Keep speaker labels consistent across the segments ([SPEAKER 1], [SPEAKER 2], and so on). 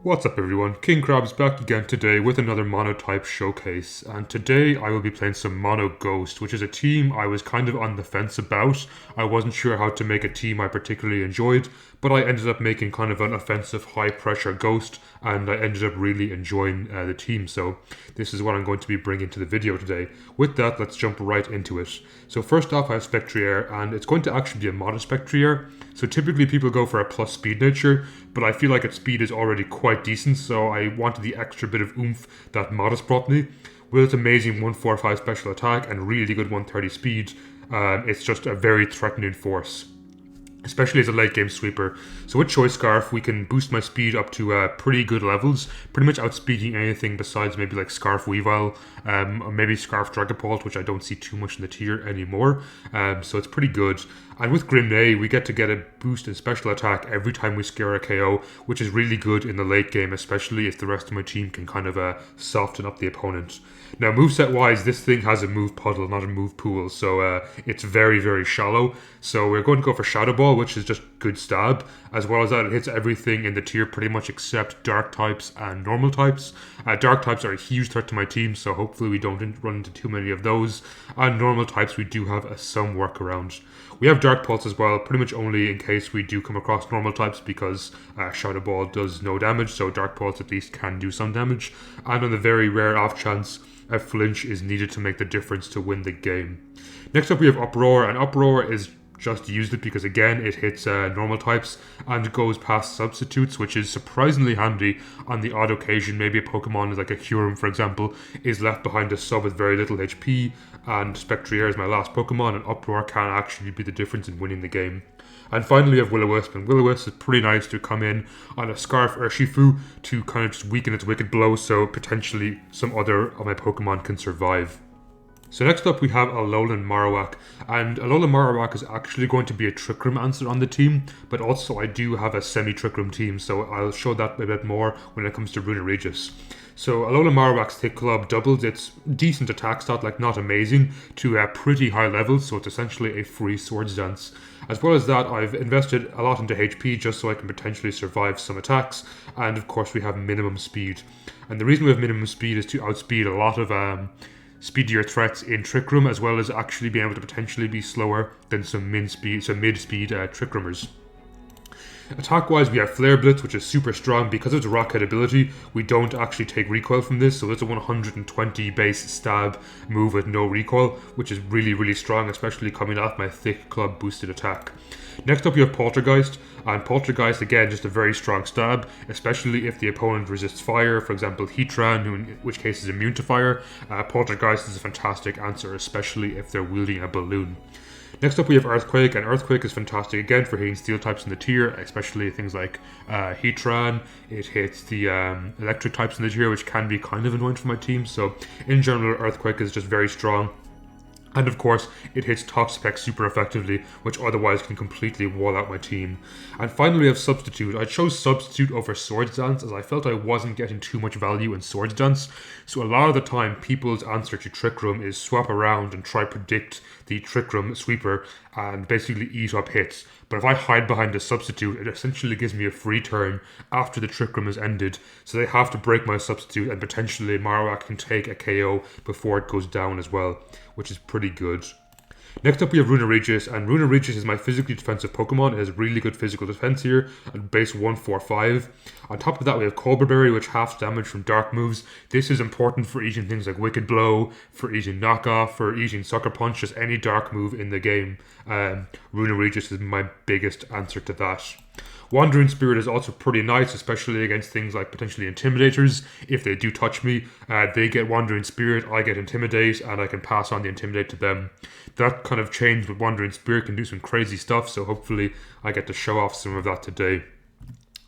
[SPEAKER 1] What's up everyone, King Crab's back again today with another Monotype showcase, and today I will be playing some Mono Ghost, which is a team I was kind of on the fence about. I wasn't sure how to make a team I particularly enjoyed, but I ended up making kind of an offensive high pressure Ghost, and I ended up really enjoying the team, so this is what I'm going to be bringing to the video today. With that, let's jump right into it. So first off I have Spectrier, and it's going to actually be a modest Spectrier. So typically people go for a plus speed nature, but I feel like its speed is already quite decent, so I wanted the extra bit of oomph that modest brought me. With its amazing 145 special attack and really good 130 speed, it's just a very threatening force, especially as a late game sweeper. So with Choice Scarf, we can boost my speed up to pretty good levels, pretty much outspeeding anything besides maybe like Scarf Weavile, or maybe Scarf Dragapult, which I don't see too much in the tier anymore, so it's pretty good. And with Grimnay, we get to get a boost in special attack every time we scare a KO, which is really good in the late game, especially if the rest of my team can kind of soften up the opponent. Now, moveset wise, this thing has a move puddle, not a move pool, so it's very, very shallow. So we're going to go for Shadow Ball, which is just good stab. As well as that, it hits everything in the tier pretty much except Dark types and Normal types. Dark types are a huge threat to my team, so hopefully we don't run into too many of those. And Normal types, we do have some workaround. We have Dark Pulse as well, pretty much only in case we do come across Normal types, because Shadow Ball does no damage, so Dark Pulse at least can do some damage. And on the very rare off chance, a flinch is needed to make the difference to win the game. Next up we have Uproar, and Uproar is just used it because again it hits normal types and goes past substitutes, which is surprisingly handy on the odd occasion. Maybe a Pokemon is like a Kyurem, for example, is left behind a sub with very little HP, and Spectrier is my last Pokemon, and Uproar can actually be the difference in winning the game. And finally we have Will-O-Wisp, and Will-O-Wisp is pretty nice to come in on a Scarf Urshifu to kind of just weaken its wicked blow, so potentially some other of my Pokemon can survive. So next up we have Alolan Marowak, and Alolan Marowak is actually going to be a Trick Room answer on the team, but also I do have a semi-Trick Room team, so I'll show that a bit more when it comes to Runa Regis. So Alolan Marowak's Thick Club doubles its decent attack stat, like not amazing, to a pretty high level, so it's essentially a free Swords Dance. As well as that, I've invested a lot into HP just so I can potentially survive some attacks, and of course we have minimum speed. And the reason we have minimum speed is to outspeed a lot of speedier threats in Trick Room, as well as actually being able to potentially be slower than some mid-speed Trick Roomers. Attack-wise, we have Flare Blitz, which is super strong. Because of its Rocket ability, we don't actually take recoil from this, so it's a 120 base stab move with no recoil, which is really, really strong, especially coming off my Thick Club boosted attack. Next up, you have Poltergeist, and Poltergeist, again, just a very strong stab, especially if the opponent resists fire, for example Heatran, who in which case is immune to fire. Poltergeist is a fantastic answer, especially if they're wielding a balloon. Next up we have Earthquake, and Earthquake is fantastic again for hitting steel types in the tier, especially things like Heatran. It hits the electric types in the tier, which can be kind of annoying for my team, so in general Earthquake is just very strong. And of course, it hits Toxapex super effectively, which otherwise can completely wall out my team. And finally we have Substitute. I chose Substitute over Swords Dance as I felt I wasn't getting too much value in Swords Dance. So a lot of the time, people's answer to Trick Room is swap around and try predict the Trick Room sweeper and basically eat up hits. But if I hide behind a Substitute, it essentially gives me a free turn after the Trick Room has ended. So they have to break my Substitute, and potentially Marowak can take a KO before it goes down as well, which is pretty good. Next up we have Runa Regis, and Runa Regis is my physically defensive Pokemon. It has really good physical defense here at base 145. On top of that we have Cobra Berry, which halves damage from dark moves. This is important for eating things like Wicked Blow, for eating Knockoff, for eating Sucker Punch, just any dark move in the game. Runa Regis is my biggest answer to that. Wandering Spirit is also pretty nice, especially against things like potentially Intimidators. If they do touch me, they get Wandering Spirit, I get Intimidate, and I can pass on the Intimidate to them. That kind of change with Wandering Spirit can do some crazy stuff, so hopefully I get to show off some of that today.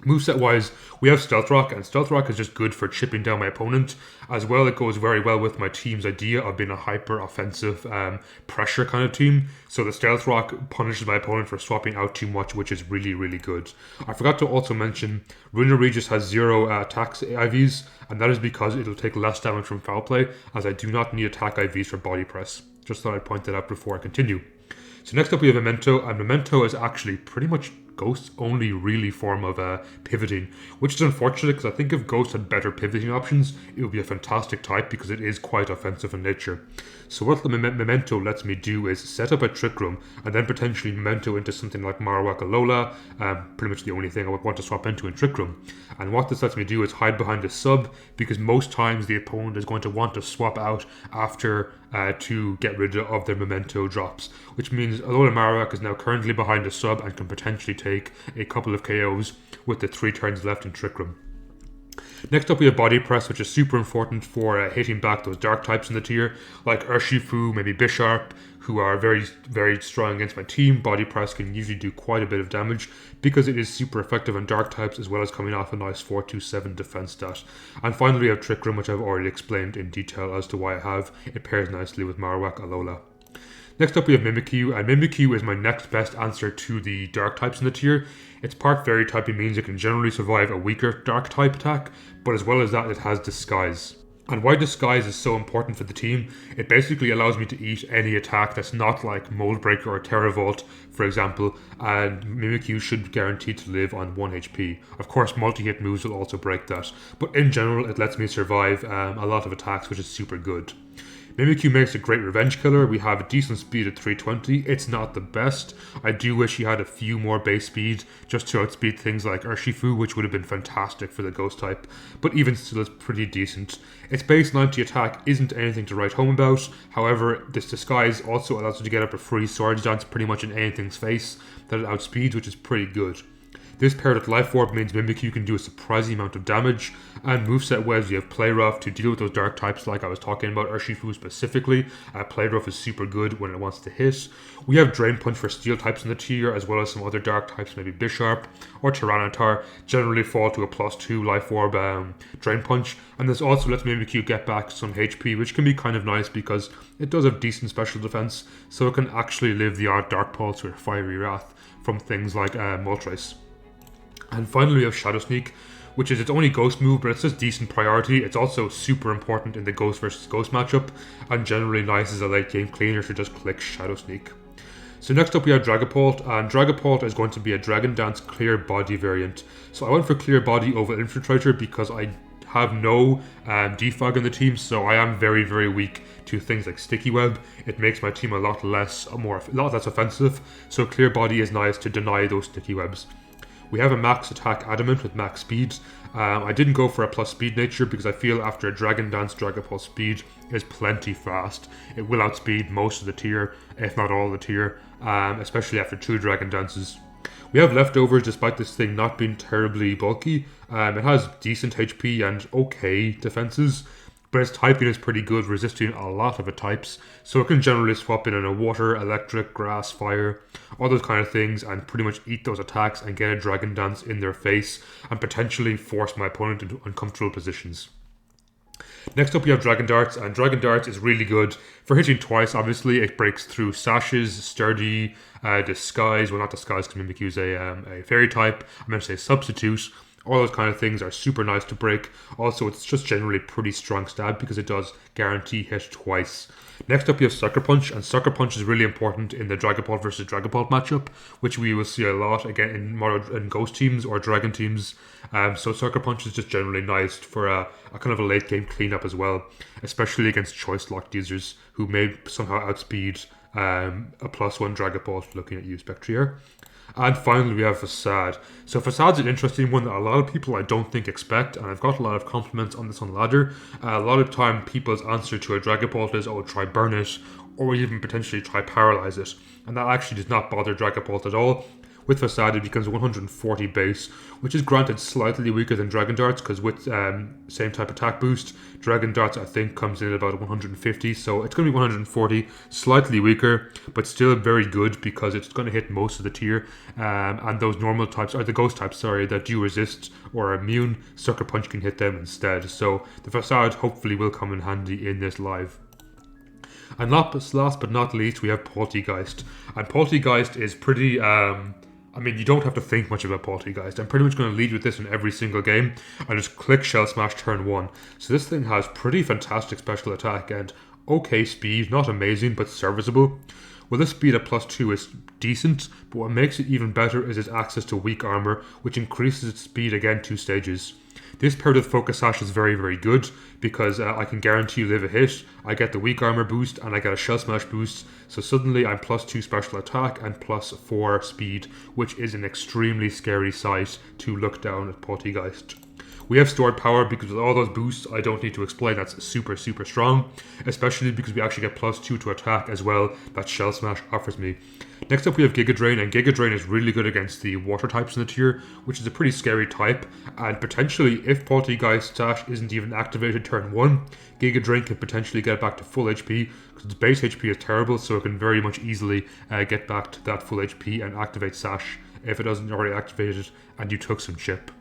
[SPEAKER 1] Moveset wise, we have Stealth Rock, and Stealth Rock is just good for chipping down my opponent. As well, it goes very well with my team's idea of being a hyper offensive pressure kind of team. So the Stealth Rock punishes my opponent for swapping out too much, which is really, really good. I forgot to also mention, Runa Regis has 0 attacks IVs, and that is because it'll take less damage from foul play, as I do not need attack IVs for body press. Just thought I'd point that out before I continue. So next up we have Memento, and Memento is actually pretty much Ghost's only really form of pivoting, which is unfortunate because I think if Ghost had better pivoting options, it would be a fantastic type because it is quite offensive in nature. So what the Memento lets me do is set up a Trick Room and then potentially Memento into something like Marowak Alola, pretty much the only thing I would want to swap into in Trick Room. And what this lets me do is hide behind a sub, because most times the opponent is going to want to swap out after to get rid of their Memento drops, which means Alola Marowak is now currently behind a sub and can potentially take a couple of KOs with the 3 turns left in Trick Room. Next up we have Body Press, which is super important for hitting back those dark types in the tier, like Urshifu, maybe Bisharp, who are very, very strong against my team. Body Press can usually do quite a bit of damage because it is super effective on dark types, as well as coming off a nice 427 defense stat. And finally we have Trick Room, which I've already explained in detail as to why I have. It pairs nicely with Marowak Alola. Next up we have Mimikyu, and Mimikyu is my next best answer to the dark types in the tier. Its part fairy typing means it can generally survive a weaker dark type attack, but as well as that it has Disguise. And why Disguise is so important for the team, it basically allows me to eat any attack that's not like Mold Breaker or Terra Volt, for example, and Mimikyu should be guaranteed to live on 1 HP. Of course, multi-hit moves will also break that, but in general it lets me survive a lot of attacks, which is super good. Mimikyu makes a great revenge killer. We have a decent speed at 320. It's not the best. I do wish he had a few more base speed just to outspeed things like Urshifu, which would have been fantastic for the ghost type, but even still it's pretty decent. Its base 90 attack isn't anything to write home about. However, this Disguise also allows you to get up a free Swords Dance pretty much in anything's face that it outspeeds, which is pretty good. This paired with Life Orb means Mimikyu can do a surprising amount of damage, and moveset wise we have Play Rough to deal with those dark types like I was talking about Urshifu specifically. Play Rough is super good when it wants to hit. We have Drain Punch for steel types in the tier, as well as some other dark types, maybe Bisharp or Tyranitar, generally fall to a +2 Life Orb Drain Punch, and this also lets Mimikyu get back some HP, which can be kind of nice because it does have decent special defense, so it can actually live the odd Dark Pulse or Fiery Wrath from things like Moltres. And finally we have Shadow Sneak, which is its only ghost move, but it's just decent priority. It's also super important in the ghost versus ghost matchup, and generally nice as a late game cleaner to just click Shadow Sneak. So next up we have Dragapult, and Dragapult is going to be a Dragon Dance Clear Body variant. So I went for Clear Body over Infiltrator because I have no defog in the team, so I am very, very weak to things like Sticky Web. It makes my team a lot less offensive, so Clear Body is nice to deny those Sticky Webs. We have a max attack Adamant with max speed. I didn't go for a plus speed nature because I feel after a Dragon Dance, Dragapult speed is plenty fast. It will outspeed most of the tier, if not all the tier, especially after 2 Dragon Dances. We have Leftovers despite this thing not being terribly bulky. It has decent HP and okay defenses, but its typing is pretty good, resisting a lot of types, so it can generally swap in on a water, electric, grass, fire, all those kind of things, and pretty much eat those attacks and get a Dragon Dance in their face and potentially force my opponent into uncomfortable positions. Next up we have Dragon Darts, and Dragon Darts is really good for hitting twice. Obviously it breaks through Sashes, Sturdy, Disguise, well not Disguise because Mimikyu is a fairy type, I'm going to say Substitute. All those kind of things are super nice to break. Also, it's just generally pretty strong stab because it does guarantee hit twice. Next up, you have Sucker Punch, and Sucker Punch is really important in the Dragapult versus Dragapult matchup, which we will see a lot again in Ghost teams or Dragon teams. So Sucker Punch is just generally nice for a kind of a late game cleanup as well, especially against choice locked users who may somehow outspeed a +1 Dragapult looking at you, Spectrier. And finally we have Facade. So Facade's an interesting one that a lot of people I don't think expect, and I've got a lot of compliments on this on Ladder. A lot of time people's answer to a Dragapult is, oh, try Burn It, or even potentially try Paralyze It. And that actually does not bother Dragapult at all. With Facade it becomes 140 base, which is granted slightly weaker than Dragon Darts, because with same type attack boost, Dragon Darts I think comes in at about 150, so it's going to be 140, slightly weaker, but still very good because it's going to hit most of the tier, and those normal types, or the ghost types, sorry, that do resist or are immune, Sucker Punch can hit them instead, so the Facade hopefully will come in handy in this live. And last but not least, we have Poltegeist, and Poltegeist is pretty... I mean, you don't have to think much about Poltegeist. I'm pretty much going to lead with this in every single game. I just click Shell Smash turn 1. So this thing has pretty fantastic special attack and okay speed, not amazing, but serviceable. Well, this speed at +2 is decent, but what makes it even better is its access to weak armor, which increases its speed again 2 stages. This paired with Focus Sash is very, very good because I can guarantee live a hit, I get the weak armor boost, and I get a Shell Smash boost, so suddenly I'm +2 special attack and +4 speed, which is an extremely scary sight to look down at Poltegeist. We have stored power because with all those boosts, I don't need to explain, that's super, super strong, especially because we actually get +2 to attack as well, that Shell Smash offers me. Next up we have Giga Drain, and Giga Drain is really good against the water types in the tier, which is a pretty scary type, and potentially if Poltegeist Sash isn't even activated turn 1, Giga Drain can potentially get back to full HP, because its base HP is terrible, so it can very much easily get back to that full HP and activate Sash if it doesn't already activate it and you took some chip.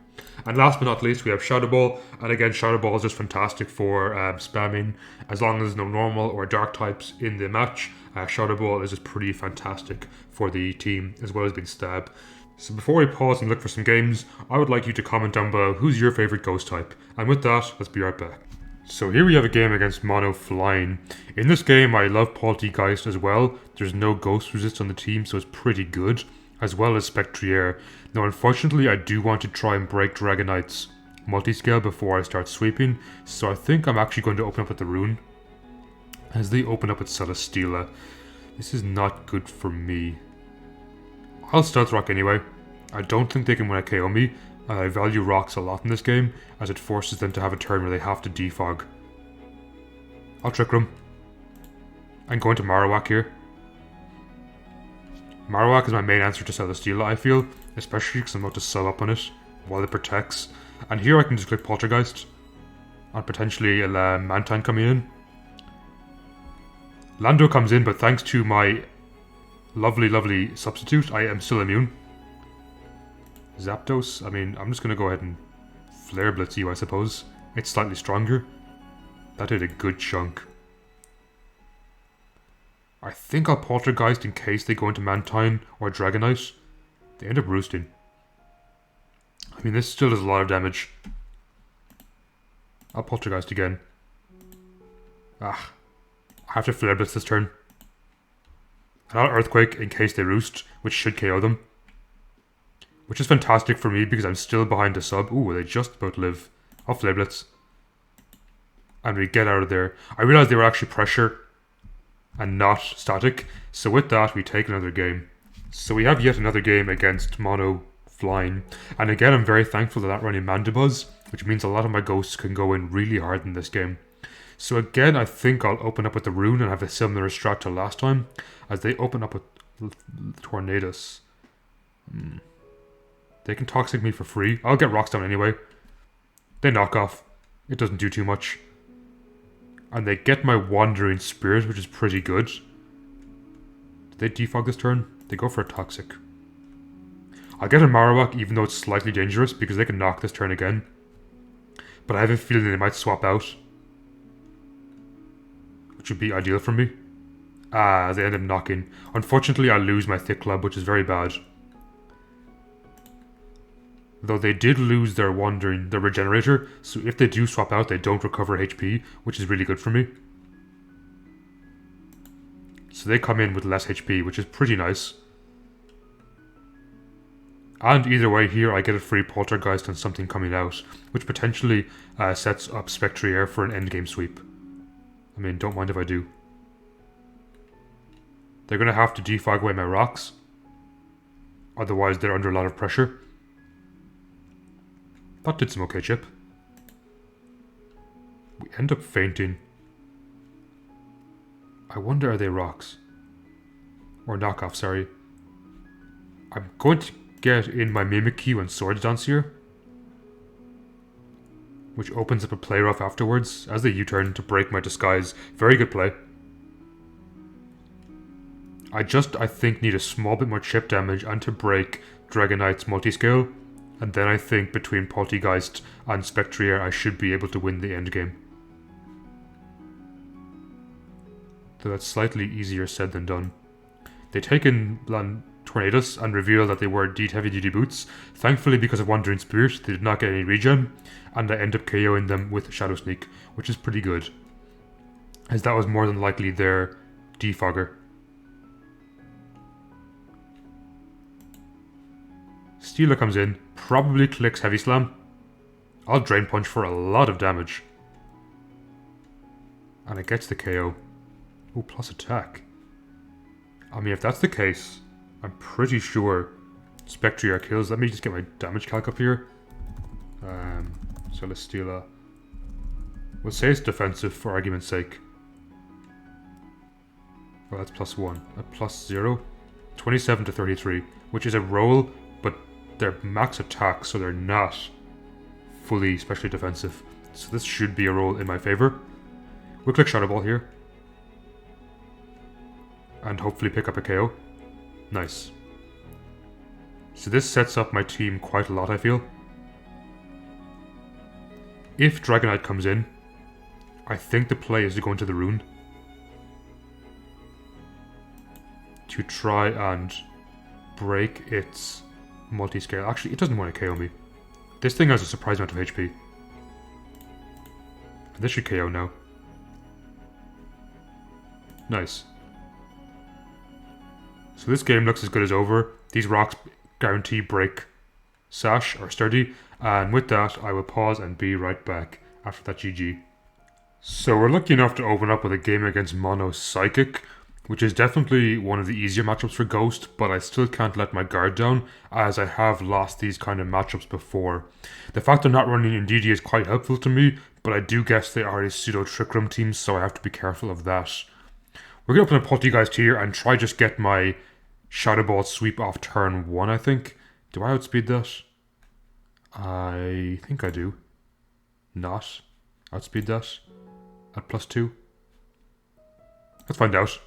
[SPEAKER 1] And last but not least, we have Shadow Ball, and again, Shadow Ball is just fantastic for spamming. As long as there's no normal or dark types in the match, Shadow Ball is just pretty fantastic for the team, as well as being stab. So before we pause and look for some games, I would like you to comment down below who's your favourite ghost type. And with that, let's be right back. So here we have a game against Mono Flying. In this game, I love Poltegeist as well. There's no ghost resist on the team, so it's pretty good, as well as Spectrier. Now unfortunately I do want to try and break Dragonite's multiscale before I start sweeping, so I think I'm actually going to open up with the Rune, as they open up with Celesteela. This is not good for me. I'll Stealth Rock anyway. I don't think they can win a KO me. I value rocks a lot in this game, as it forces them to have a turn where they have to defog. I'll Trick Room. I'm going to Marowak here. Marowak is my main answer to Celesteela, I feel, especially because I'm about to sub up on it while it protects. And here I can just click Poltergeist, and potentially a Mantine coming in. Lando comes in, but thanks to my lovely, lovely substitute, I am still immune. Zapdos, I mean, I'm just going to go ahead and Flare Blitz you, I suppose. It's slightly stronger. That did a good chunk. I think I'll Poltergeist in case they go into Mantine or Dragonite. They end up roosting. I mean, this still does a lot of damage. I'll Poltergeist again. I have to Flare Blitz this turn. And I'll Earthquake in case they roost, which should KO them. Which is fantastic for me because I'm still behind the sub. Ooh, they just about live. I'll Flare Blitz. And we get out of there. I realized they were actually pressure and not static, so with that we take another game. So we have yet another game against Mono Flying, and again I'm very thankful that running Mandibuzz, which means a lot of my ghosts can go in really hard in this game. So again I think I'll open up with the Rune and have a similar strat to last time, as they open up with Tornadus. They can Toxic me for free. I'll get Rocks down anyway. They knock off. It doesn't do too much. And they get my Wandering Spirit, which is pretty good. Did they defog this turn? They go for a Toxic. I'll get a Marowak even though it's slightly dangerous because they can knock this turn again. But I have a feeling they might swap out, which would be ideal for me. They end up knocking. Unfortunately I lose my Thick Club, which is very bad. Though they did lose their Regenerator, so if they do swap out, they don't recover HP, which is really good for me. So they come in with less HP, which is pretty nice. And either way here, I get a free Poltergeist and something coming out, which potentially sets up Spectrier for an endgame sweep. I mean, don't mind if I do. They're going to have to defog away my rocks. Otherwise, they're under a lot of pressure. That did some okay chip. We end up fainting. I wonder, are they rocks? Or knockoff, sorry. I'm going to get in my Mimikyu and Swords Dance here, which opens up a play rough afterwards as they U-turn to break my disguise. Very good play. I think, need a small bit more chip damage and to break Dragonite's multiscale. And then I think between Poltegeist and Spectrier, I should be able to win the endgame. So that's slightly easier said than done. They take in Tornadus and reveal that they were indeed heavy-duty boots. Thankfully, because of Wandering Spirit, they did not get any regen, and I end up KOing them with Shadow Sneak, which is pretty good, as that was more than likely their defogger. Steeler comes in, probably clicks Heavy Slam. I'll Drain Punch for a lot of damage. And it gets the KO. Oh, plus attack. I mean, if that's the case, I'm pretty sure Spectrier kills. Let me just get my damage calc up here. So let's steal a... We'll say it's defensive for argument's sake. Well, that's +1. At +0. 27 to 33, which is a roll, but they're max attack, so they're not fully specially defensive. So this should be a roll in my favor. We'll click Shadow Ball here. And hopefully pick up a KO. Nice. So this sets up my team quite a lot, I feel. If Dragonite comes in, I think the play is to go into the Rune. To try and break its multi-scale. Actually, it doesn't want to KO me. This thing has a surprise amount of HP. And this should KO now. Nice. So this game looks as good as over. These rocks guarantee break Sash or Sturdy. And with that, I will pause and be right back after that GG. So we're lucky enough to open up with a game against Mono Psychic, which is definitely one of the easier matchups for Ghost, but I still can't let my guard down, as I have lost these kind of matchups before. The fact they're not running Indeedee is quite helpful to me, but I do guess they are a pseudo Trick Room team, so I have to be careful of that. We're going to open a Poltergeist here and try just get my Shadow Ball sweep off turn 1, I think. Do I outspeed that? I think I do. Not outspeed that at +2. Let's find out.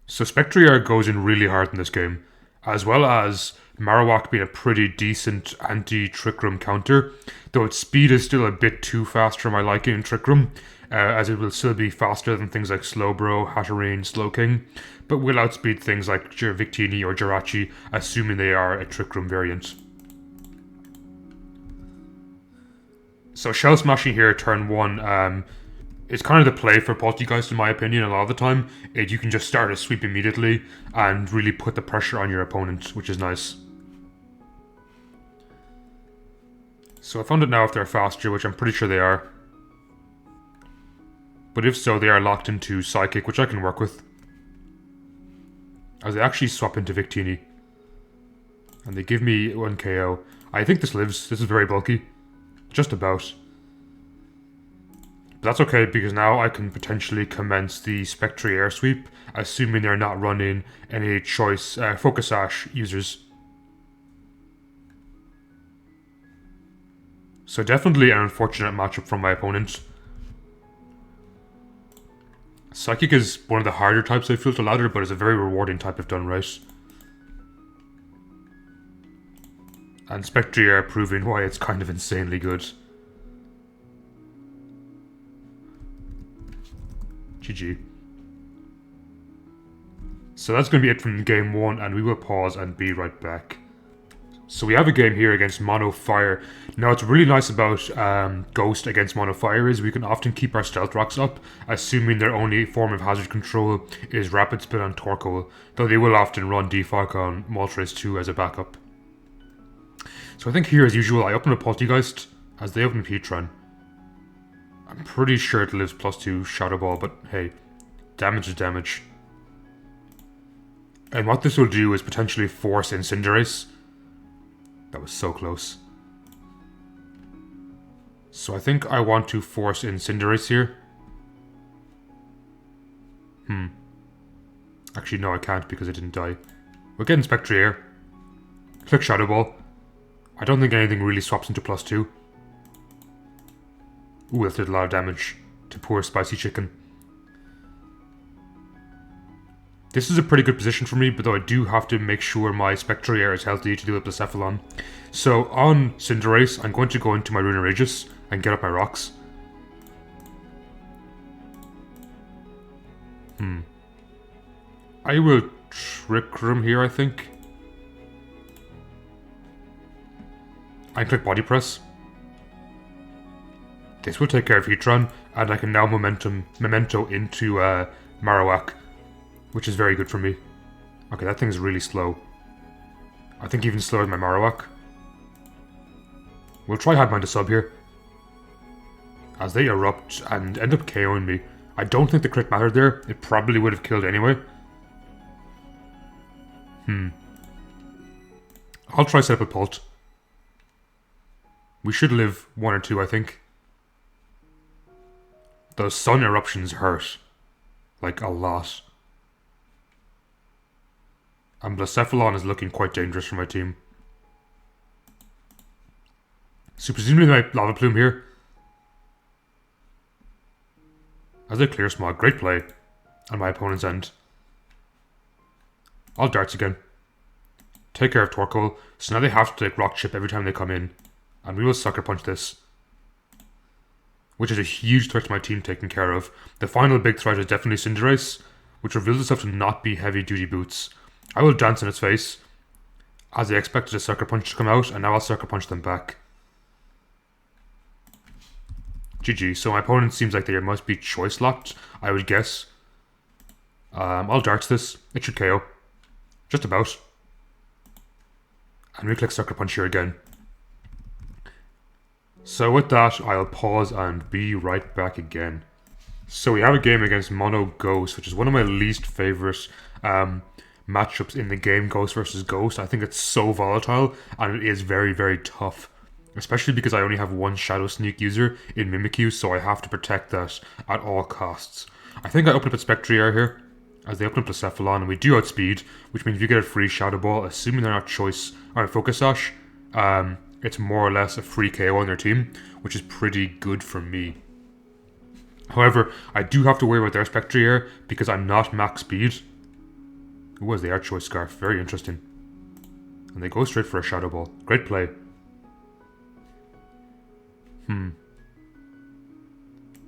[SPEAKER 1] So Spectrier goes in really hard in this game, as well as Marowak being a pretty decent anti-Trick Room counter, though its speed is still a bit too fast for my liking in Trick Room, as it will still be faster than things like Slowbro, Hatterene, Slowking, but will outspeed things like Victini or Jirachi, assuming they are a Trick Room variant. So Shell Smashing here, turn 1, is kind of the play for Poltergeist in my opinion a lot of the time. You can just start a sweep immediately and really put the pressure on your opponent, which is nice. So I found it now if they're faster, which I'm pretty sure they are. But if so, they are locked into Psychic, which I can work with. As they actually swap into Victini. And they give me 1 KO. I think this lives. This is very bulky. Just about. But that's okay, because now I can potentially commence the Spectre Air Sweep, assuming they're not running any choice Focus Sash users. So definitely an unfortunate matchup from my opponent. Psychic is one of the harder types I feel to ladder, but it's a very rewarding type if done right. And Spectre are proving why it's kind of insanely good. GG. So that's going to be it from game 1, and we will pause and be right back. So we have a game here against Mono Fire. Now what's really nice about Ghost against Mono Fire is we can often keep our Stealth Rocks up, assuming their only form of hazard control is Rapid Spin on Torkoal, though they will often run Defog on Moltres 2 as a backup. So I think here as usual I open a Poltergeist as they open Petron. I'm pretty sure it lives +2 Shadow Ball, but hey, damage is damage. And what this will do is potentially force in Cinderace. That was so close. So I think I want to force in Cinderace here. Actually no, I can't because it didn't die. We're getting Spectre here. Click Shadow Ball. I don't think anything really swaps into +2. Ooh, that did a lot of damage to poor Spicy Chicken. This is a pretty good position for me, but though I do have to make sure my Spectre Air is healthy to deal with Blacephalon. So on Cinderace, I'm going to go into my Runerageous and get up my rocks. I will Trick Room here, I think. I click Body Press. This will take care of Heatran, and I can now Memento into Marowak. which is very good for me. Okay, that thing is really slow. I think even slower than my Marowak. We'll try Hide Mind a sub here. As they erupt and end up KOing me. I don't think the crit mattered there. It probably would have killed anyway. I'll try set up a Pult. We should live 1 or 2, I think. Those sun eruptions hurt. Like, a lot. And Blacephalon is looking quite dangerous for my team. So presumably my Lava Plume here. As they clear Smog, great play on my opponent's end. I'll Darts again. Take care of Torkoal. So now they have to take Rock Chip every time they come in. And we will Sucker Punch this. Which is a huge threat to my team taken care of. The final big threat is definitely Cinderace, which reveals itself to not be heavy duty boots. I will dance in its face, as they expected a Sucker Punch to come out, and now I'll Sucker Punch them back. GG. So my opponent seems like they must be choice locked, I would guess. I'll Darts this. It should KO. Just about. And we click Sucker Punch here again. So with that, I'll pause and be right back again. So we have a game against Mono Ghost, which is one of my least favourite matchups in the game, Ghost versus Ghost. I think it's so volatile, and it is very, very tough. Especially because I only have one Shadow Sneak user in Mimikyu, so I have to protect that at all costs. I think I open up a Spectrier here, as they open up Blacephalon, and we do outspeed, which means if you get a free Shadow Ball, assuming they're not Choice or Focus Sash, it's more or less a free KO on their team, which is pretty good for me. However, I do have to worry about their Spectrier, because I'm not max speed. Who was the Choice Scarf? Very interesting. And they go straight for a Shadow Ball. Great play.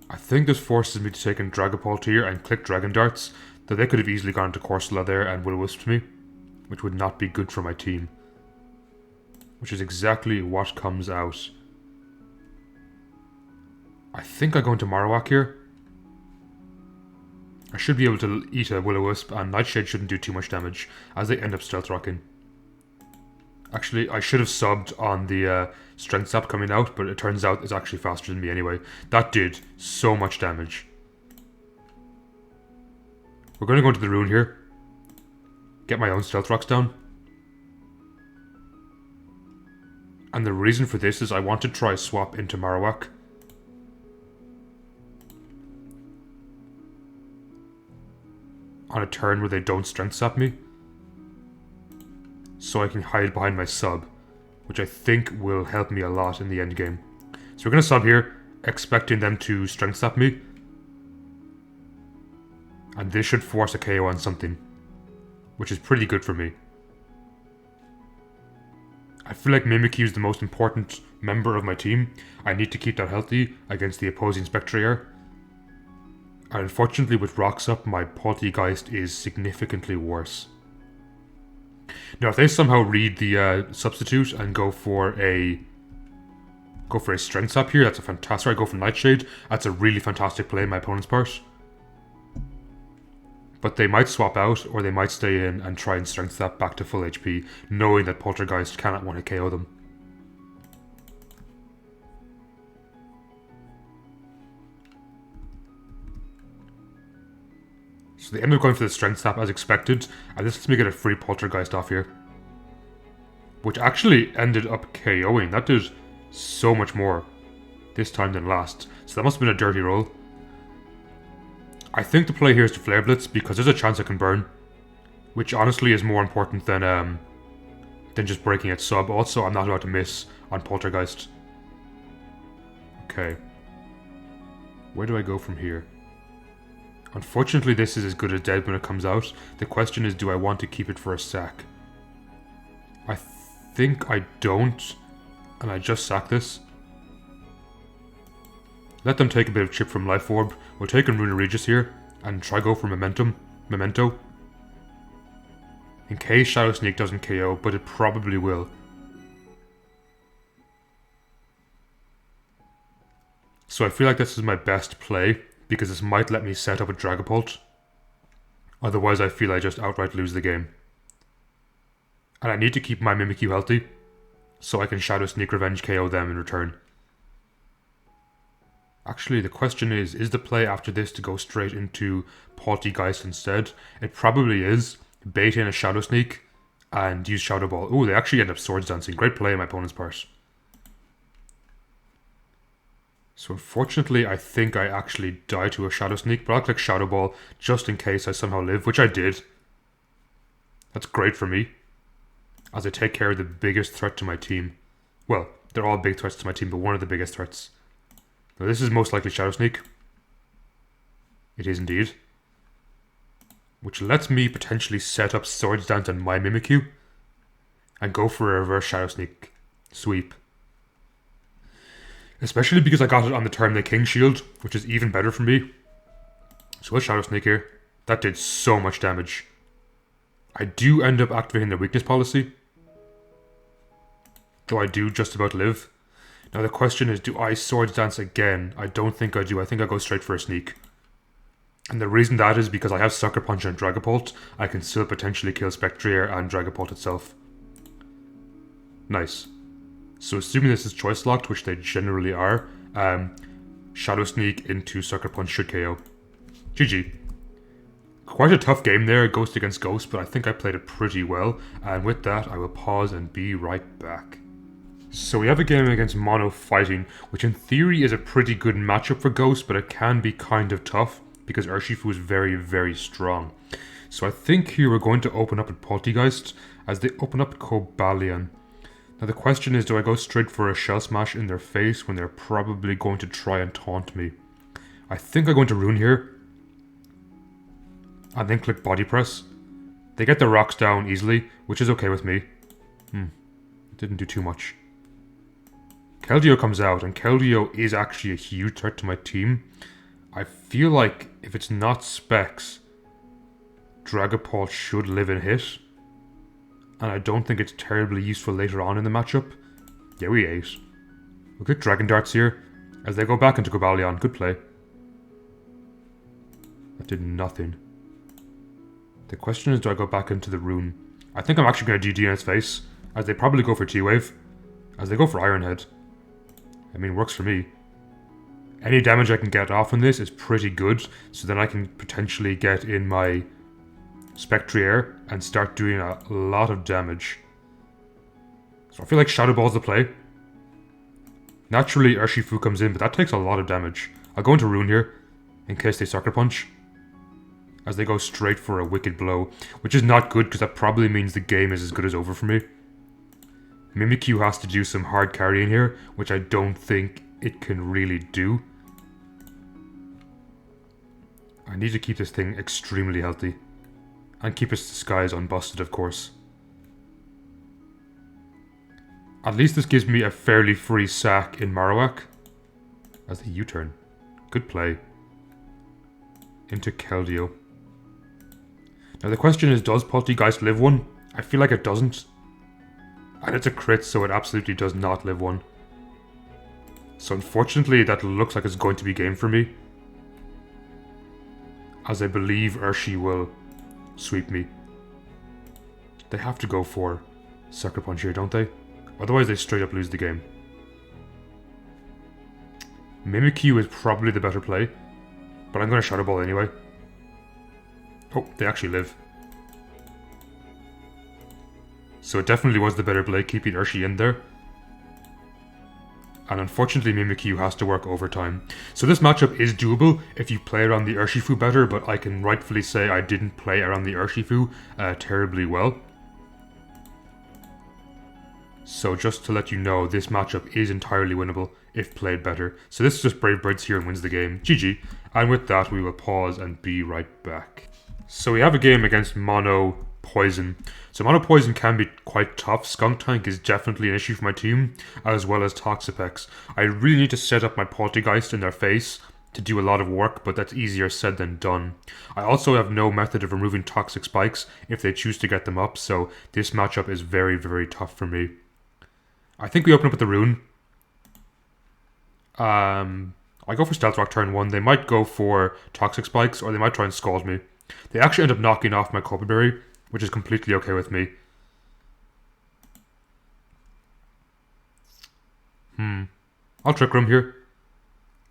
[SPEAKER 1] I think this forces me to take in Dragapult here and click Dragon Darts, though they could have easily gone to Corsola there and Will-O-Wisp me, which would not be good for my team. Which is exactly what comes out. I think I go into Marowak here. I should be able to eat a Will-O-Wisp, and Nightshade shouldn't do too much damage, as they end up Stealth Rocking. Actually, I should have subbed on the Strength Sap coming out, but it turns out it's actually faster than me anyway. That did so much damage. We're going to go into the Ruin here. Get my own Stealth Rocks down. And the reason for this is I want to try swap into Marowak. On a turn where they don't Strength Sap me. So I can hide behind my sub, which I think will help me a lot in the end game. So we're going to sub here, expecting them to Strength Sap me. And this should force a KO on something, which is pretty good for me. I feel like Mimikyu is the most important member of my team. I need to keep that healthy against the opposing Spectrier. And unfortunately with Rocks up, my Poltegeist is significantly worse. Now, if they somehow read the substitute and go for a Strength Sap here, that's a fantastic. I go for Nightshade. That's a really fantastic play on my opponent's part. But they might swap out, or they might stay in and try and Strength Sap back to full HP, knowing that Poltergeist cannot want to KO them. So they end up going for the Strength Sap as expected, and this lets me get a free Poltergeist off here. Which actually ended up KOing. That did so much more this time than last. So that must have been a dirty roll. I think the play here is to Flare Blitz because there's a chance I can burn. Which honestly is more important than just breaking its sub. Also, I'm not allowed to miss on Poltergeist. Okay. Where do I go from here? Unfortunately, this is as good as dead when it comes out. The question is, do I want to keep it for a sack? I think I don't, and I just sack this. Let them take a bit of chip from Life Orb. We'll take in Runa Regis here, and try go for Memento. In case Shadow Sneak doesn't KO, but it probably will. So I feel like this is my best play, because this might let me set up a Dragapult Otherwise, I feel I just outright lose the game. And I need to keep my Mimikyu healthy, so I can Shadow Sneak Revenge KO them in return. Actually, the question is the play after this to go straight into Poltegeist instead? It probably is. Bait in a Shadow Sneak and use Shadow Ball. Ooh, they actually end up Swords Dancing. Great play on my opponent's part. So unfortunately, I think I actually die to a Shadow Sneak, but I'll click Shadow Ball just in case I somehow live, which I did. That's great for me, as I take care of the biggest threat to my team. Well, they're all big threats to my team, but one of the biggest threats. Now this is most likely Shadow Sneak. It is indeed. Which lets me potentially set up Swords Dance on my Mimikyu and go for a reverse Shadow Sneak sweep. Especially because I got it on the turn the King Shield, which is even better for me. So let's Shadow Sneak here. That did so much damage. I do end up activating the weakness policy, though I do just about live. Now the question is, do I Swords Dance again? I don't think I do. I think I go straight for a sneak. And the reason that is because I have Sucker Punch and Dragapult. I can still potentially kill Spectrier and Dragapult itself. Nice. So assuming this is choice locked, which they generally are, Shadow Sneak into Sucker Punch should KO. GG. Quite a tough game there, Ghost against Ghost, but I think I played it pretty well. And with that, I will pause and be right back. So we have a game against Mono Fighting, which in theory is a pretty good matchup for Ghost, but it can be kind of tough because Urshifu is very, very strong. So I think here we're going to open up at Poltegeist as they open up at Cobalion. Now the question is, do I go straight for a Shell Smash in their face when they're probably going to try and taunt me? I think I'm going to Rune here. And then click Body Press. They get the rocks down easily, which is okay with me. It didn't do too much. Keldeo comes out, and Keldeo is actually a huge threat to my team. I feel like if it's not Specs, Dragapult should live and hit. And I don't think it's terribly useful later on in the matchup. Yeah, we ate. We'll click Dragon Darts here, as they go back into Cobalion. Good play. That did nothing. The question is, do I go back into the Rune? I think I'm actually going to DD in its face, as they probably go for T-Wave, as they go for Iron Head. I mean, it works for me. Any damage I can get off on this is pretty good, so then I can potentially get in my Spectrier and start doing a lot of damage. So I feel like Shadow Ball's the play. Naturally, Urshifu comes in, but that takes a lot of damage. I'll go into Rune here, in case they Sucker Punch, as they go straight for a Wicked Blow, which is not good because that probably means the game is as good as over for me. Mimikyu has to do some hard carrying here, which I don't think it can really do. I need to keep this thing extremely healthy. And keep its disguise unbusted, of course. At least this gives me a fairly free sack in Marowak. As the U-turn. Good play. Into Keldeo. Now the question is, does Poltegeist live one? I feel like it doesn't. And it's a crit, so it absolutely does not live one. So unfortunately, that looks like it's going to be game for me. As I believe Urshi will sweep me. They have to go for Sucker Punch here, don't they? Otherwise they straight up lose the game. Mimikyu is probably the better play, but I'm going to Shadow Ball anyway. Oh, they actually live. So it definitely was the better play, keeping Urshi in there. And unfortunately Mimikyu has to work overtime. So this matchup is doable if you play around the Urshifu better, but I can rightfully say I didn't play around the Urshifu terribly well. So just to let you know, this matchup is entirely winnable if played better. So this is just Brave Birds here and wins the game. GG. And with that we will pause and be right back. So we have a game against Mono Poison. So Mono Poison can be quite tough. Skunk Tank is definitely an issue for my team, as well as Toxapex. I really need to set up my Poltegeist in their face to do a lot of work, but that's easier said than done. I also have no method of removing Toxic Spikes if they choose to get them up, so this matchup is very, very tough for me. I think we open up with the Rune. I go for Stealth Rock turn 1. They might go for Toxic Spikes, or they might try and Scald me. They actually end up knocking off my Corpberry, which is completely okay with me. I'll Trick Room here,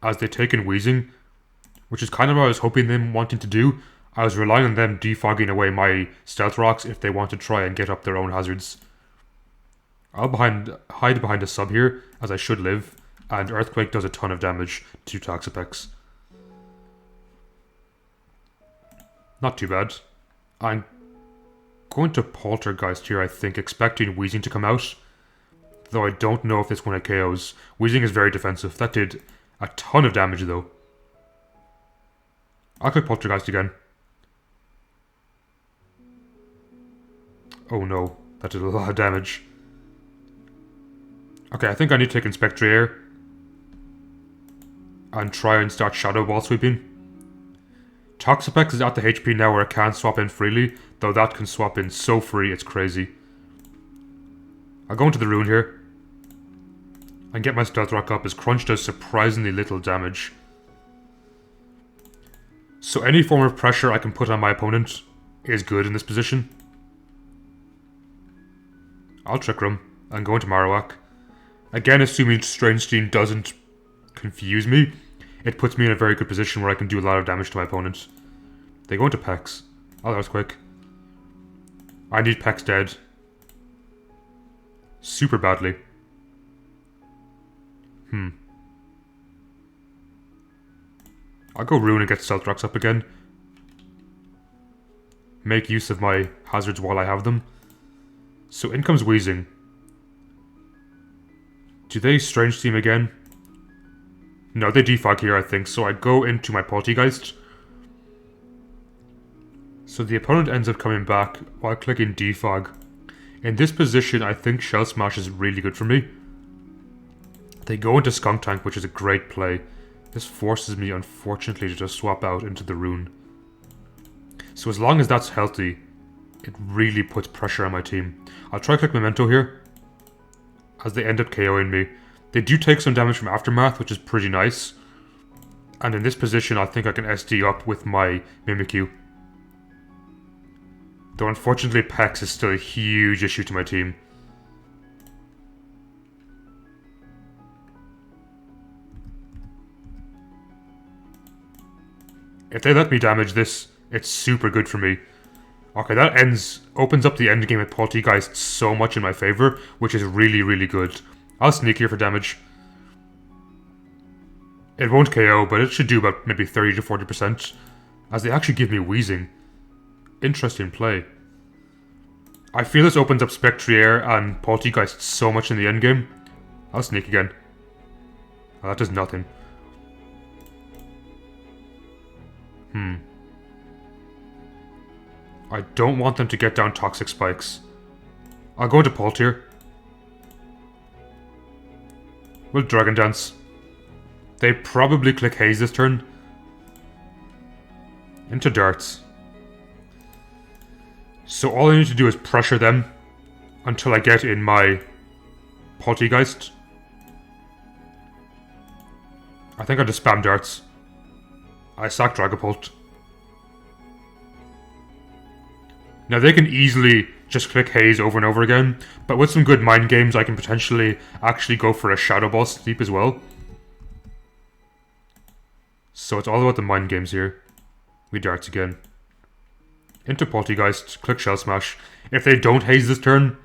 [SPEAKER 1] as they take in Wheezing, which is kind of what I was hoping them wanting to do. I was relying on them defogging away my Stealth Rocks if they want to try and get up their own hazards. I'll hide behind a sub here, as I should live, and Earthquake does a ton of damage to Toxapex. Not too bad. I'm going to Poltergeist here, I think, expecting Wheezing to come out. Though I don't know if this one KOs. Wheezing is very defensive. That did a ton of damage though. I'll click Poltergeist again. Oh no, that did a lot of damage. Okay, I think I need to take Inspectrier and try and start Shadow Ball sweeping. Toxapex is at the HP now where it can't swap in freely, though that can swap in so free, it's crazy. I'll go into the Rune here and get my Stealth Rock up, as Crunch does surprisingly little damage. So any form of pressure I can put on my opponent is good in this position. I'll Trick Room and go into Marowak. Again, assuming Strange Steam doesn't confuse me, it puts me in a very good position where I can do a lot of damage to my opponent. They go into Pex. I'll Earthquake. I need Pex dead. Super badly. I'll go Rune and get Stealth Rocks up again. Make use of my hazards while I have them. So in comes Wheezing. Do they Strange Steam again? No, they defog here, I think, so I go into my Poltergeist. So the opponent ends up coming back while clicking defog. In this position, I think Shell Smash is really good for me. They go into Skunk Tank, which is a great play. This forces me, unfortunately, to just swap out into the Rune. So as long as that's healthy, it really puts pressure on my team. I'll try click Memento here, as they end up KOing me. They do take some damage from Aftermath, which is pretty nice. And in this position, I think I can SD up with my Mimikyu. Though unfortunately, Pex is still a huge issue to my team. If they let me damage this, it's super good for me. Okay, that opens up the endgame with Poltergeist so much in my favor, which is really, really good. I'll sneak here for damage. It won't KO, but it should do about maybe 30 to 40%, as they actually give me Wheezing. Interesting play. I feel this opens up Spectrier and Poltergeist so much in the endgame. I'll sneak again. Oh, that does nothing. I don't want them to get down Toxic Spikes. I'll go into Pult here. We'll Dragon Dance. They probably click Haze this turn. Into Darts. So all I need to do is pressure them until I get in my Poltergeist. I think I just spam Darts. I sack Dragapult. Now they can easily just click Haze over and over again, but with some good mind games I can potentially actually go for a Shadow Ball sweep as well. So it's all about the mind games here. We Darts again. Into Poltergeist, click Shell Smash. If they don't Haze this turn,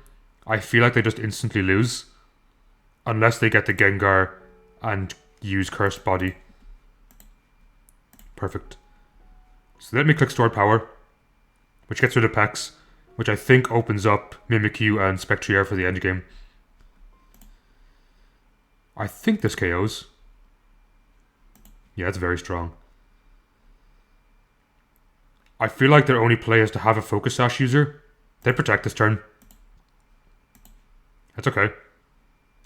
[SPEAKER 1] I feel like they just instantly lose. Unless they get the Gengar and use Cursed Body. Perfect. So let me click Stored Power, which gets rid of Pex, which I think opens up Mimikyu and Spectrier for the endgame. I think this KOs. Yeah, it's very strong. I feel like their only play is to have a Focus Sash user. They protect this turn. That's okay.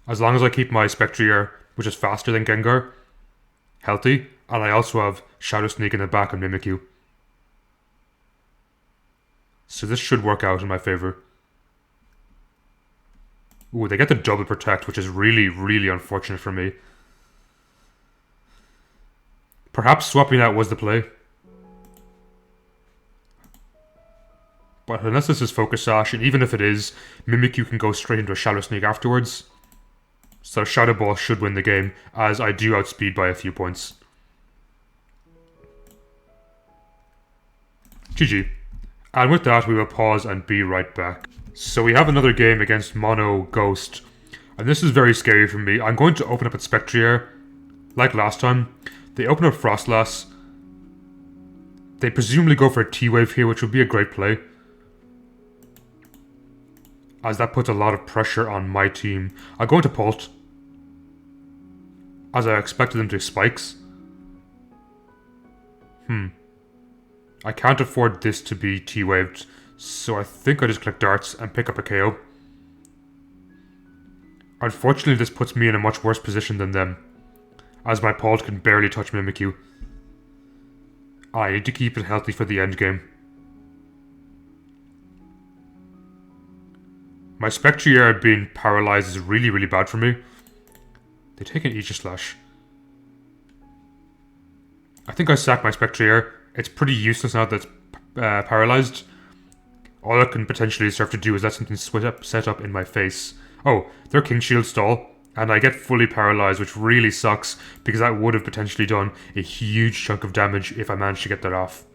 [SPEAKER 1] As long as I keep my Spectrier, which is faster than Gengar, healthy, and I also have Shadow Sneak in the back of Mimikyu. So this should work out in my favor. Ooh, they get the double protect, which is really, really unfortunate for me. Perhaps swapping out was the play. But unless this is Focus Sash, and even if it is, Mimikyu can go straight into a Shadow Sneak afterwards. So Shadow Ball should win the game, as I do outspeed by a few points. GG. And with that, we will pause and be right back. So we have another game against Mono Ghost. And this is very scary for me. I'm going to open up at Spectrier. Like last time. They open up Frostlass. They presumably go for a T-Wave here, which would be a great play, as that puts a lot of pressure on my team. I'll go into Pult, as I expected them to Spikes. I can't afford this to be T-Waved, so I think I just click Darts and pick up a KO. Unfortunately, this puts me in a much worse position than them, as my Pult can barely touch Mimikyu. I need to keep it healthy for the end game. My Spectrier being paralyzed is really, really bad for me. They take an Aegis Slash. I think I sack my Spectrier. It's pretty useless now that it's paralyzed. All it can potentially serve to do is let something set up in my face. Oh, their King Shield stall. And I get fully paralyzed, which really sucks, because that would have potentially done a huge chunk of damage if I managed to get that off.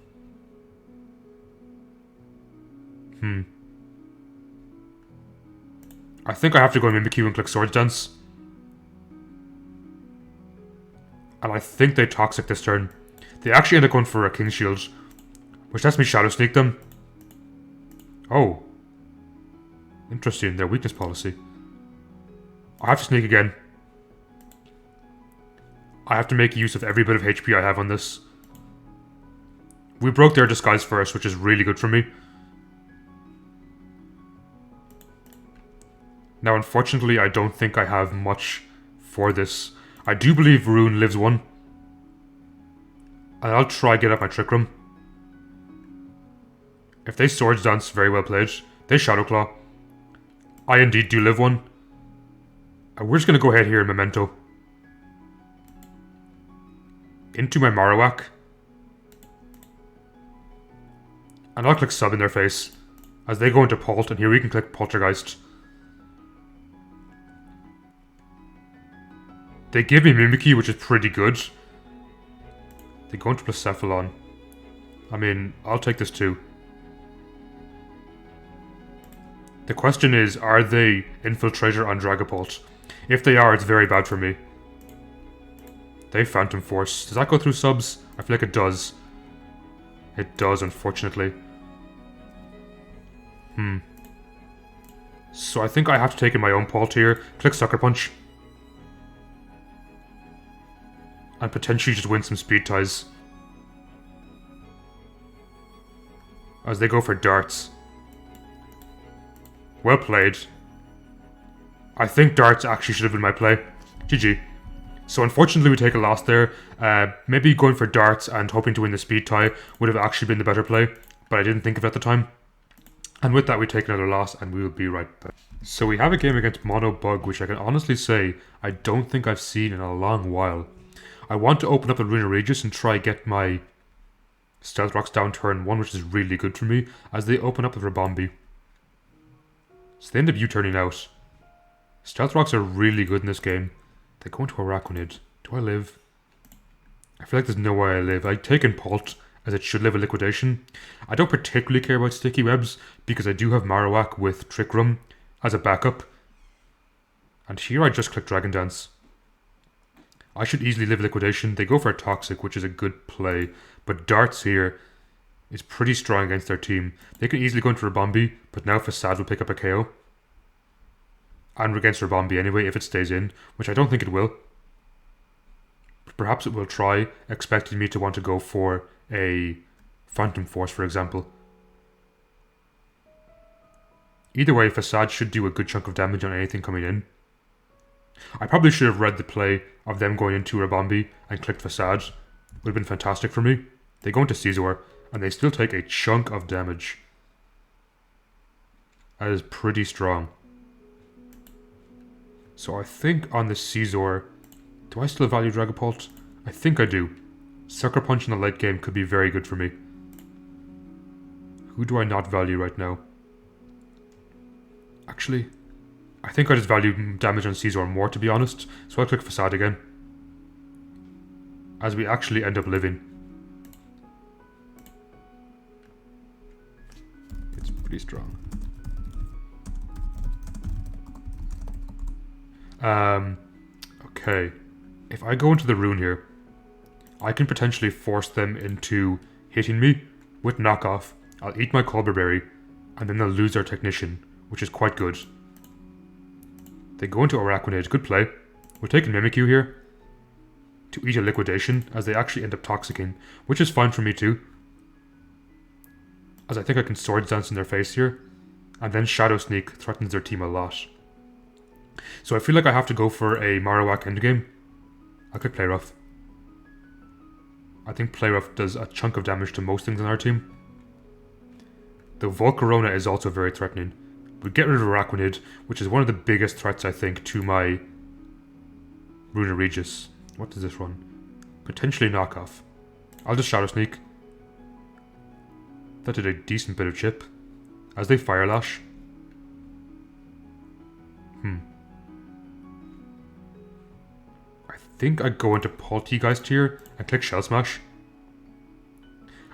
[SPEAKER 1] I think I have to go Mimikyu and click Swords Dance. And I think they Toxic this turn. They actually end up going for a King Shield, which lets me Shadow Sneak them. Oh. Interesting, their weakness policy. I have to sneak again. I have to make use of every bit of HP I have on this. We broke their disguise first, which is really good for me. Now, unfortunately, I don't think I have much for this. I do believe Rune lives one. And I'll try get up my Trick Room. If they Swords Dance, very well played. They Shadow Claw. I indeed do live one. And we're just going to go ahead here in Memento. Into my Marowak. And I'll click Sub in their face, as they go into Pult, and here we can click Poltergeist. They give me Mimikyu, which is pretty good. They go into Blacephalon. I mean, I'll take this too. The question is, are they Infiltrator on Dragapult? If they are, it's very bad for me. They Phantom Force. Does that go through subs? I feel like it does. It does, unfortunately. So I think I have to take in my own Pult here. Click Sucker Punch. And potentially just win some speed ties. As they go for darts. Well played. I think darts actually should have been my play. GG. So unfortunately we take a loss there. Maybe going for darts and hoping to win the speed tie would have actually been the better play. But I didn't think of it at the time. And with that we take another loss and we will be right back. So we have a game against Mono Bug, which I can honestly say I don't think I've seen in a long while. I want to open up a Runa Regis and try get my Stealth Rocks down turn 1, which is really good for me, as they open up with Rabombi. So they end up U-turning out. Stealth Rocks are really good in this game. They go into Araquanid. Do I live? I feel like there's no way I live. I take in Pult, as it should live a Liquidation. I don't particularly care about Sticky Webs, because I do have Marowak with Trick Room as a backup. And here I just click Dragon Dance. I should easily live Liquidation. They go for a Toxic, which is a good play. But Darts here is pretty strong against their team. They can easily go into Rabombi, but now Facade will pick up a KO. And against Rabombi anyway, if it stays in, which I don't think it will. Perhaps it will try, expecting me to want to go for a Phantom Force, for example. Either way, Facade should do a good chunk of damage on anything coming in. I probably should have read the play of them going into Rabombi and clicked Facade. Would have been fantastic for me. They go into Caesar, and they still take a chunk of damage. That is pretty strong. So I think on the Caesar, do I still value Dragapult? I think I do. Sucker Punch in the late game could be very good for me. Who do I not value right now? Actually, I think I just value damage on Caesar more, to be honest. So I'll click Facade again. As we actually end up living. It's pretty strong. Okay. If I go into the rune here, I can potentially force them into hitting me with knockoff. I'll eat my Colbur Berry, and then they'll lose their Technician, which is quite good. They go into Araquanid, good play. We're taking Mimikyu here to eat a Liquidation, as they actually end up Toxicking, which is fine for me too. As I think I can Swords Dance in their face here, and then Shadow Sneak threatens their team a lot. So I feel like I have to go for a Marowak endgame. I could Play Rough. I think Play Rough does a chunk of damage to most things on our team. The Volcarona is also very threatening. But get rid of Araquanid, which is one of the biggest threats, I think, to my Runa Regis. What does this run? Potentially knockoff. I'll just Shadow Sneak. That did a decent bit of chip. As they Fire Lash. I think I go into Poltegeist here and click Shell Smash.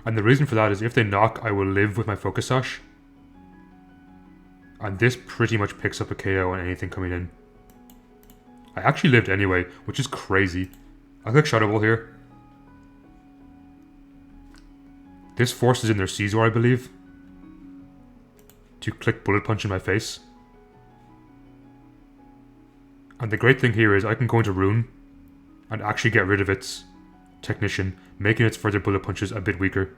[SPEAKER 1] And the reason for that is if they knock, I will live with my Focus Sash. And this pretty much picks up a KO on anything coming in. I actually lived anyway, which is crazy. I'll click Shadow Ball here. This forces in their Caesar, I believe, to click Bullet Punch in my face. And the great thing here is I can go into Rune and actually get rid of its Technician, making its further Bullet Punches a bit weaker.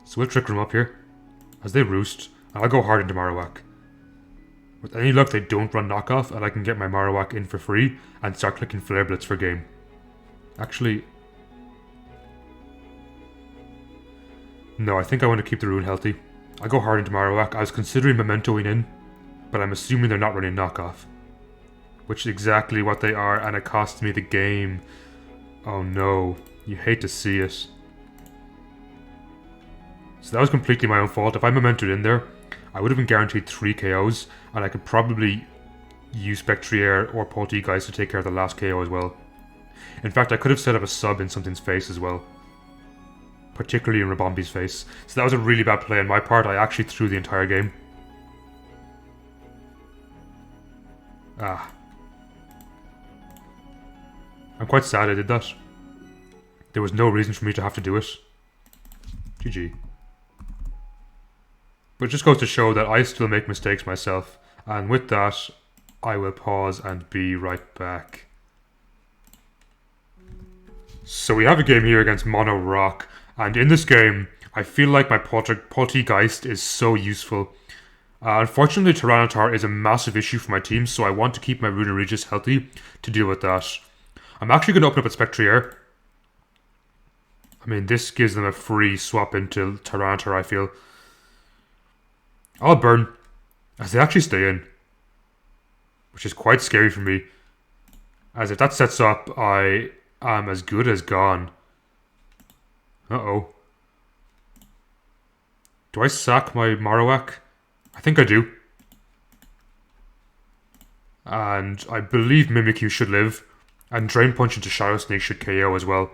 [SPEAKER 1] So we'll Trick Room up here as they roost, and I'll go hard into Marowak. With any luck, they don't run knockoff, and I can get my Marowak in for free and start clicking Flare Blitz for game. Actually, no, I think I want to keep the Rune healthy. I go hard into Marowak. I was considering Mementoing in, but I'm assuming they're not running knockoff. Which is exactly what they are, and it cost me the game. Oh no, you hate to see it. So that was completely my own fault. If I Mementoed in there, I would have been guaranteed 3 KOs, and I could probably use Spectrier or Poltegeist to take care of the last KO as well. In fact, I could have set up a sub in something's face as well. Particularly in Rabombi's face. So that was a really bad play on my part. I actually threw the entire game. I'm quite sad I did that. There was no reason for me to have to do it. GG. But it just goes to show that I still make mistakes myself. And with that, I will pause and be right back. So we have a game here against Mono Rock. And in this game, I feel like my Poltegeist is so useful. Unfortunately, Tyranitar is a massive issue for my team, so I want to keep my Runa Regis healthy to deal with that. I'm actually going to open up a Spectrier. I mean, this gives them a free swap into Tyranitar, I feel. I'll burn, as they actually stay in. Which is quite scary for me. As if that sets up, I am as good as gone. Uh-oh. Do I sack my Marowak? I think I do. And I believe Mimikyu should live. And Drain Punch into Shadow Sneak should KO as well.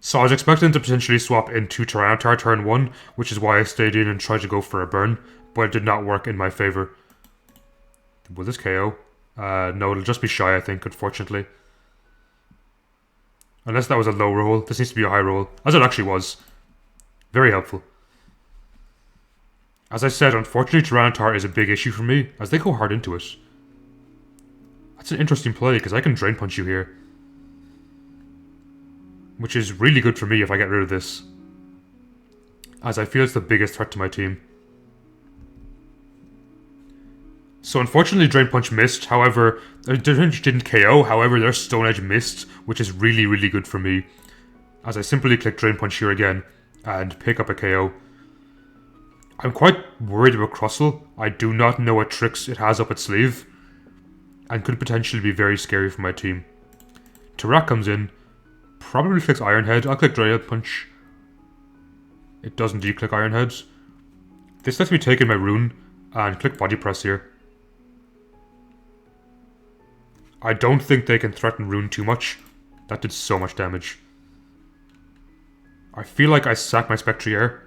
[SPEAKER 1] So I was expecting to potentially swap into Tyranitar turn 1, which is why I stayed in and tried to go for a burn, but it did not work in my favour. Will this KO? No, it'll just be shy, I think, unfortunately. Unless that was a low roll. This needs to be a high roll, as it actually was. Very helpful. As I said, unfortunately Tyranitar is a big issue for me, as they go hard into it. That's an interesting play, because I can Drain Punch you here. Which is really good for me if I get rid of this. As I feel it's the biggest threat to my team. So unfortunately Drain Punch missed, however, Drain Punch didn't KO, however their Stone Edge missed, which is really, really good for me. As I simply click Drain Punch here again, and pick up a KO. I'm quite worried about Crustle. I do not know what tricks it has up its sleeve, and could potentially be very scary for my team. Tarak comes in, Probably clicks Iron Head. I'll click Drail Punch. It does indeed click Iron Head. This lets me take in my rune and click Body Press here. I don't think they can threaten rune too much. That did so much damage. I feel like I sack my Spectrier.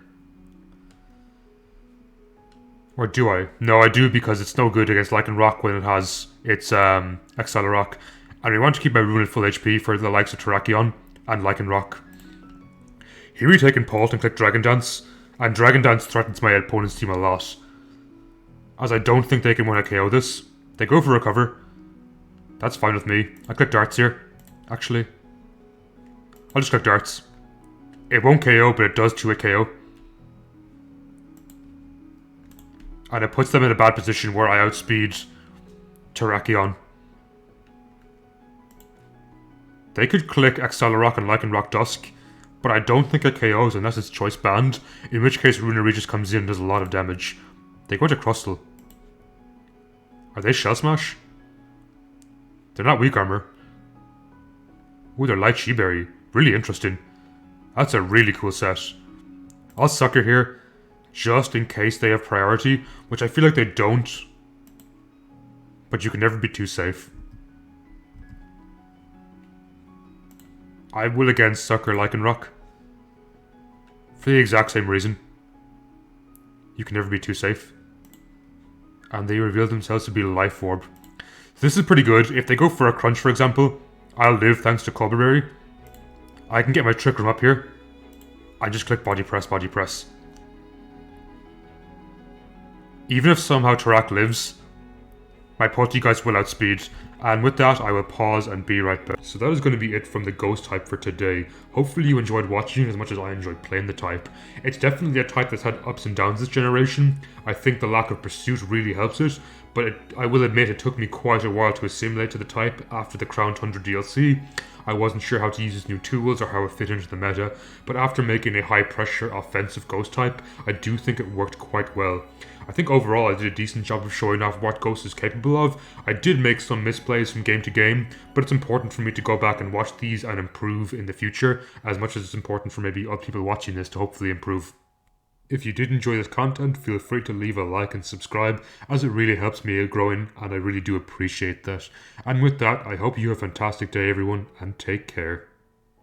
[SPEAKER 1] Or do I? No, I do because it's no good against Lycanroc when it has its Accelerock. And I want to keep my rune at full HP for the likes of Terrakion and Lycanroc. Here we take Impulse and click Dragon Dance. And Dragon Dance threatens my opponent's team a lot. As I don't think they can win a KO this. They go for Recover. That's fine with me. I click Darts here, actually. I'll just click Darts. It won't KO, but it does 2-hit KO. And it puts them in a bad position where I outspeed Terrakion. They could click Accelerock and Lycanroc Dusk, but I don't think it KOs unless it's Choice Band, in which case Runari just comes in and does a lot of damage. They go to Crustle. Are they Shell Smash? They're not Weak Armor. Ooh, they're Light She-Berry. Really interesting. That's a really cool set. I'll Sucker here, just in case they have priority, which I feel like they don't. But you can never be too safe. I will again Sucker Lycanroc. For the exact same reason. You can never be too safe. And they reveal themselves to be Life Orb. This is pretty good. If they go for a Crunch, for example, I'll live thanks to Colberberry. I can get my Trick Room up here. I just click Body Press, Body Press. Even if somehow Tarak lives, my Poltegeist will outspeed. And with that, I will pause and be right back. So that is going to be it from the Ghost type for today. Hopefully you enjoyed watching as much as I enjoyed playing the type. It's definitely a type that's had ups and downs this generation. I think the lack of pursuit really helps it, but I will admit it took me quite a while to assimilate to the type after the Crown Tundra DLC. I wasn't sure how to use its new tools or how it fit into the meta, but after making a high pressure offensive Ghost type, I do think it worked quite well. I think overall I did a decent job of showing off what Ghost is capable of. I did make some misplays from game to game, but it's important for me to go back and watch these and improve in the future, as much as it's important for maybe other people watching this to hopefully improve. If you did enjoy this content, feel free to leave a like and subscribe, as it really helps me growing, and I really do appreciate that. And with that, I hope you have a fantastic day everyone, and take care.